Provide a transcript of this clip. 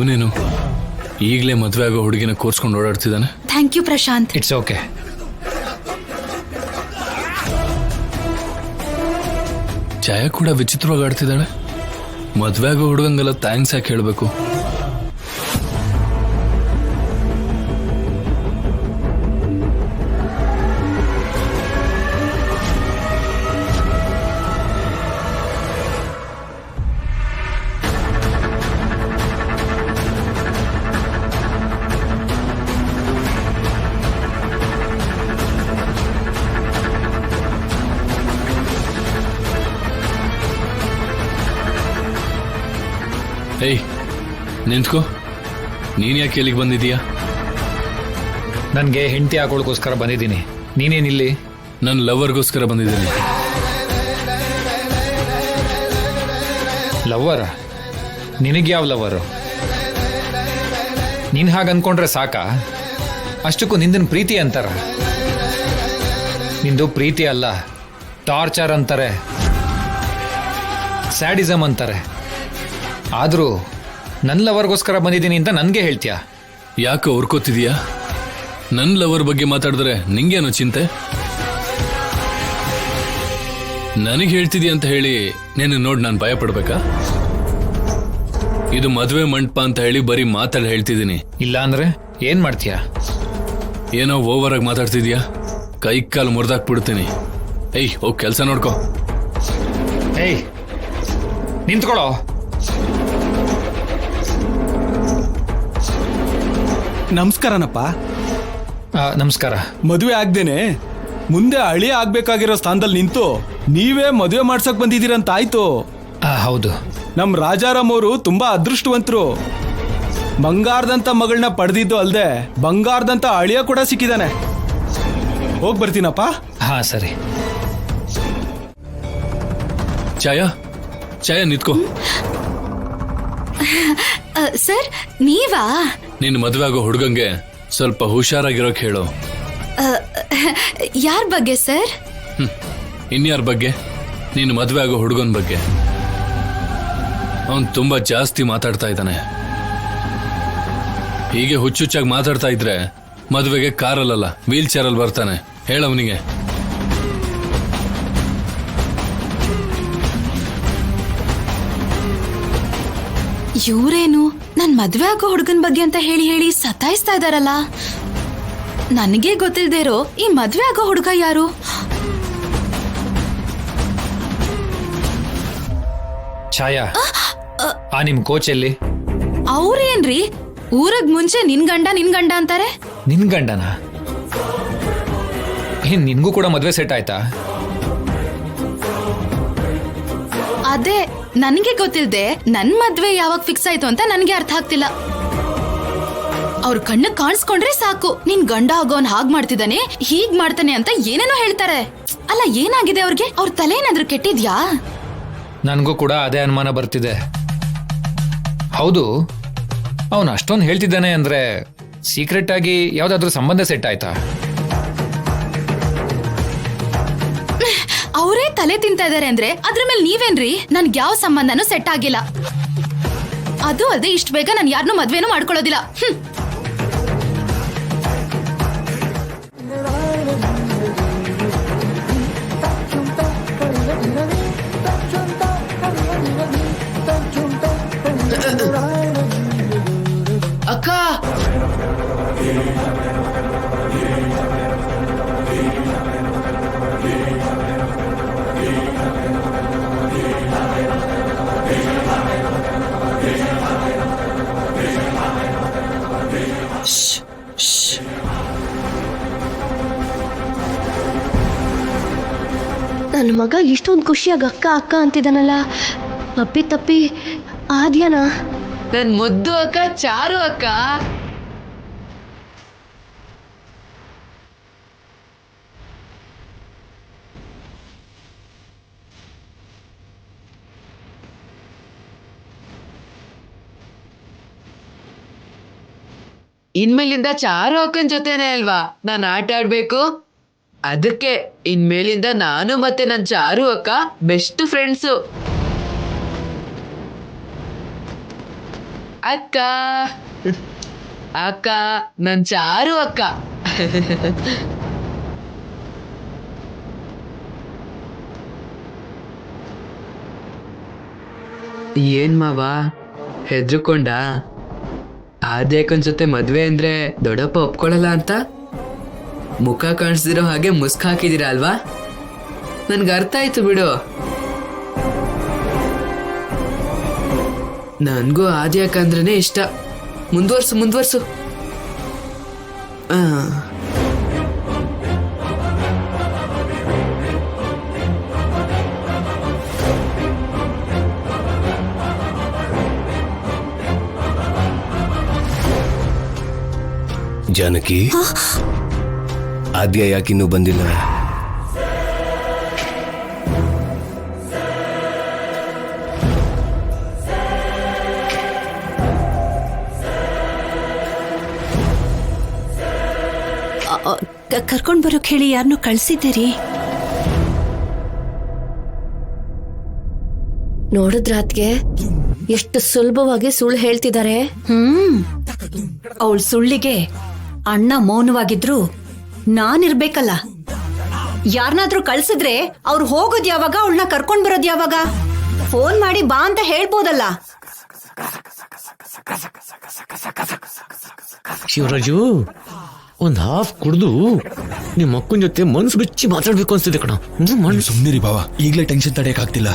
ಇವನೇನು ಈಗಲೇ ಮದುವೆ ಆಗೋ ಹುಡುಗಿನ ಕೋರ್ಸ್ಕೊಂಡು ಓಡಾಡ್ತಿದ್ದಾನೆ. Thank you Prashant. It's okay. Chhaya ಕೂಡ ವಿಚಿತ್ರವಾಗಿ ಆಡ್ತಿದ್ದಾಳೆ. ಮದುವೆ ಆಗೋ ಹುಡುಗಂಗೆಲ್ಲ ಥ್ಯಾಂಕ್ಸ್ ಯಾಕೆ ಹೇಳಬೇಕು? ಏಯ್ ನಿಂತ್ಕೋ, ನೀನ್ ಯಾಕೆ ಇಲ್ಲಿಗೆ ಬಂದಿದೀಯಾ? ನನಗೆ ಹೆಂಡತಿ ಹಾಕೊಳ್ಳೋಕ್ಕೋಸ್ಕರ ಬಂದಿದ್ದೀನಿ. ನೀನೇನಿಲ್ಲಿ? ನನ್ನ ಲವರ್ಗೋಸ್ಕರ ಬಂದಿದ್ದೀನಿ. ಲವ್ವರ? ನಿನಗೆ ಯಾವ ಲವರು? ನೀನು ಹಾಗೆ ಅನ್ಕೊಂಡ್ರೆ ಸಾಕಾ? ಅಷ್ಟಕ್ಕೂ ನಿಂದನ್ ಪ್ರೀತಿ ಅಂತಾರ. ನಿಂದು ಪ್ರೀತಿ ಅಲ್ಲ, ಟಾರ್ಚರ್ ಅಂತಾರೆ, ಸ್ಯಾಡಿಸಮ್ ಅಂತಾರೆ. ಆದರೂ ನನ್ನ ಲವರ್ಗೋಸ್ಕರ ಬಂದಿದ್ದೀನಿ ಅಂತ ನನಗೆ ಹೇಳ್ತೀಯಾ? ಯಾಕೆ ಹೊರ್ಕೋತಿದೀಯಾ? ನನ್ನ ಲವರ್ ಬಗ್ಗೆ ಮಾತಾಡಿದ್ರೆ ನಿಂಗೇನು ಚಿಂತೆ? ನನಗೆ ಹೇಳ್ತಿದೀಯ ಅಂತ ಹೇಳಿ ನೀನು ನೋಡಿ ನಾನು ಭಯ ಪಡ್ಬೇಕಾ? ಇದು ಮದುವೆ ಮಂಟಪ ಅಂತ ಹೇಳಿ ಬರೀ ಮಾತಾಡಿ ಹೇಳ್ತಿದ್ದೀನಿ. ಇಲ್ಲ ಅಂದ್ರೆ ಏನ್ ಮಾಡ್ತೀಯಾ? ಏನೋ ಓವರ್ ಆಗಿ ಮಾತಾಡ್ತಿದ್ಯಾ, ಕೈ ಕಾಲು ಮುರಿದಾಕ್ಬಿಡ್ತೀನಿ. ಏಯ್ ಹೋಗಿ ಕೆಲಸ ನೋಡ್ಕೋ. ಏಯ್ ನಿಂತ್ಕೊಳ್ಳೋ. ನಮಸ್ಕಾರನಪ್ಪ. ನಮಸ್ಕಾರ. ಮದುವೆ ಆಗ್ದೇನೆ ಮುಂದೆ ಅಳಿಯ ಆಗ್ಬೇಕಾಗಿರೋ ಸ್ಥಾನದಲ್ಲಿ ನಿಂತು ನೀವೇ ಮದುವೆ ಮಾಡ್ಸಕ್ ಬಂದಿದ್ದೀರಂತ ಆಯ್ತು. ಹೌದು. ನಮ್ ರಾಜಾರಾಮ್ ಅವರು ತುಂಬಾ ಅದೃಷ್ಟವಂತರು. ಬಂಗಾರದಂತ ಮಗಳನ್ನ ಪಡೆದಿದ್ದು ಅಲ್ದೆ ಬಂಗಾರದಂತ ಅಳಿಯ ಕೂಡ ಸಿಕ್ಕಿದಾನೆ. ಹೋಗ್ ಬರ್ತೀನಪ್ಪ. ಹಾ ಸರಿ. ಛಾಯಾ, ಛಾಯಾ ನಿಂತ್ಕೋ. ಸರ್ ನೀವಾ? ನಿನ್ನ ಮದುವೆ ಆಗೋ ಹುಡುಗಂಗೆ ಸ್ವಲ್ಪ ಹುಷಾರಾಗಿರೋಕ್ ಹೇಳು. ಯಾರ ಬಗ್ಗೆ ಸರ್? ಇನ್ಯಾರ ಬಗ್ಗೆ? ನೀನು ಮದುವೆ ಆಗೋ ಹುಡುಗನ ಬಗ್ಗೆ. ಅವನ್ ತುಂಬಾ ಜಾಸ್ತಿ ಮಾತಾಡ್ತಾ ಇದ್ದಾನೆ. ಹೀಗೆ ಹುಚ್ಚುಚ್ಚಾಗಿ ಮಾತಾಡ್ತಾ ಇದ್ರೆ ಮದುವೆಗೆ ಕಾರಲ್ಲ ವೀಲ್ ಚೇರಲ್ಲಿ ಬರ್ತಾನೆ. ಹೇಳವನಿಗೆ. ಇವ್ರೇನು ನನ್ ಮದ್ವೆ ಆಗೋ ಹುಡುಗನ್ ಬಗ್ಗೆ ಅಂತ ಹೇಳಿ ಹೇಳಿ ಸತಾಯಿಸ್ತಾ ಇದಾರಲ್ಲ. ನನಗೆ ಗೊತ್ತಿಲ್ದೇ ಇರೋ ಈ ಮದ್ವೆ ಆಗೋ ಹುಡುಗ ಯಾರು? ಛಾಯಾ, ನಿಮ್ ಕೋಚ್ ಎಲ್ಲಿ? ಅವ್ರೇನ್ರಿ ಊರಗ್ ಮುಂಚೆ ನಿನ್ ಗಂಡ ಅಂತಾರೆ. ನಿನ್ ಗಂಡನ? ಏನ್ ನಿನ್ಗೂ ಕೂಡ ಮದ್ವೆ ಸೆಟ್ ಆಯ್ತಾ? ಅದೇ ನನಗೆ ಗೊತ್ತಿಲ್ದೆ ನನ್ ಮದ್ವೆ ಯಾವಾಗ ಫಿಕ್ಸ್ ಆಯ್ತು ಅಂತ ನನ್ಗೆ ಅರ್ಥ ಆಗ್ತಿಲ್ಲ. ಅವ್ರ ಕಣ್ಣು ಕಾಣಿಸ್ಕೊಂಡ್ರೆ ಸಾಕು, ನಿನ್ ಗಂಡ ಆಗೋನ್ ಹಾಗ್ ಮಾಡ್ತಿದ್ದಾನೆ ಹೀಗ್ ಮಾಡ್ತಾನೆ ಅಂತ ಏನೇನೋ ಹೇಳ್ತಾರೆ. ಅಲ್ಲ ಏನಾಗಿದೆ ಅವ್ರಿಗೆ? ಅವ್ರ ತಲೆ ಏನಾದ್ರೂ ಕೆಟ್ಟಿದ್ಯಾ? ನನ್ಗೂ ಕೂಡ ಅದೇ ಅನುಮಾನ ಬರ್ತಿದೆ. ಹೌದು, ಅವನು ಅಷ್ಟೊಂದು ಹೇಳ್ತಿದ್ದಾನೆ ಅಂದ್ರೆ ಸೀಕ್ರೆಟ್ ಆಗಿ ಯಾವ್ದಾದ್ರು ಸಂಬಂಧ ಸೆಟ್ ಆಯ್ತಾ? ಅವರೇ ತಲೆ ತಿಂತಾ ಇದಾರೆ ಅಂದ್ರೆ ಅದ್ರ ಮೇಲೆ ನೀವೇನ್ರಿ? ನನ್ಗೆ ಯಾವ ಸಂಬಂಧನೂ ಸೆಟ್ ಆಗಿಲ್ಲ. ಅದು ಅಲ್ಲದೆ ಇಷ್ಟು ಬೇಗ ನಾನು ಯಾರನ್ನೂ ಮದ್ವೆನೂ ಮಾಡ್ಕೊಳ್ಳೋದಿಲ್ಲ. ಅಕ್ಕ, ನನ್ನ ಮಗ ಇಷ್ಟೊಂದು ಖುಷಿಯಾಗಿ ಅಕ್ಕ ಅಕ್ಕ ಅಂತಿದ್ದಾನಲ್ಲ, ಅಪ್ಪಿ ತಪ್ಪಿ ಆದ್ಯಾನ? ನನ್ ಮುದ್ದು ಅಕ್ಕ ಚಾರು ಅಕ್ಕ. ಇನ್ಮೇಲಿಂದ ಚಾರು ಅಕ್ಕನ ಜೊತೆನೆ ಅಲ್ವಾ ನಾನು ಆಟ ಆಡ್ಬೇಕು. ಅದಕ್ಕೆ ಇನ್ಮೇಲಿಂದ ನಾನು ಮತ್ತೆ ನನ್ನ ಚಾರು ಅಕ್ಕ ಬೆಸ್ಟ್ ಫ್ರೆಂಡ್ಸು. ಅಕ್ಕ ಅಕ್ಕ ನನ್ ಚಾರು ಅಕ್ಕ. ಏನ್ ಮಾವ ಹೆದ್ರುಕೊಂಡ? ಆದ್ಯಾಕನ್ ಜೊತೆ ಮದ್ವೆ ಅಂದ್ರೆ ದೊಡ್ಡಪ್ಪ ಒಪ್ಕೊಳ್ಳಲ್ಲ ಅಂತ ಮುಖ ಕಾಣಿಸ್ದಿರೋ ಹಾಗೆ ಮುಸ್ಕ್ ಹಾಕಿದೀರ ಅಲ್ವಾ? ನನ್ಗೆ ಅರ್ಥ ಆಯ್ತು ಬಿಡು. ನನ್ಗೂ ಆದ್ಯಾಕಂದ್ರೇನೆ ಇಷ್ಟ. ಮುಂದುವರ್ಸು. ಜಾನಕಿ, ಆದ್ಯ ಯಾಕಿನ್ನೂ ಬಂದಿಲ್ಲ? ಕರ್ಕೊಂಡ್ ಬರೋಕ್ ಹೇಳಿ ಯಾರನ್ನೂ ಕಳ್ಸಿದ್ದೀರಿ. ನೋಡಿದ್ರಾತ್ಗೆ ಎಷ್ಟು ಸುಲಭವಾಗಿ ಸುಳ್ಳು ಹೇಳ್ತಿದ್ದಾರೆ. ಅವಳ ಸುಳ್ಳಿಗೆ ಅಣ್ಣ ಮೌನವಾಗಿದ್ರು ನಾನಿರ್ಬೇಕಲ್ಲ. ಯಾರನ್ನಾದ್ರೂ ಕಳ್ಸಿದ್ರೆ ಅವ್ರು ಹೋಗೋದ್ ಯಾವಾಗ, ಅವಳನ್ನ ಕರ್ಕೊಂಡ್ ಬರೋದ್ ಯಾವಾಗ? ಫೋನ್ ಮಾಡಿ ಬಾ ಅಂತ ಹೇಳ್ಬೋದಲ್ಲ. ಶಿವರಾಜು, ಒಂದ್ ಹಾಫ್ ಕುಡ್ದು ನಿಮ್ಮ ಅಕ್ಕನ ಜೊತೆ ಮನ್ಸು ಬಿಚ್ಚಿ ಮಾತಾಡ್ಬೇಕು ಅನ್ಸ್ತಿದೆ ಕಣ. ಸುಮ್ಮನಿರಿ ಬಾವ, ಈಗಲೇ ಟೆನ್ಷನ್ ತಡೆಯಕ್ಕಾಗ್ತಿಲ್ಲ.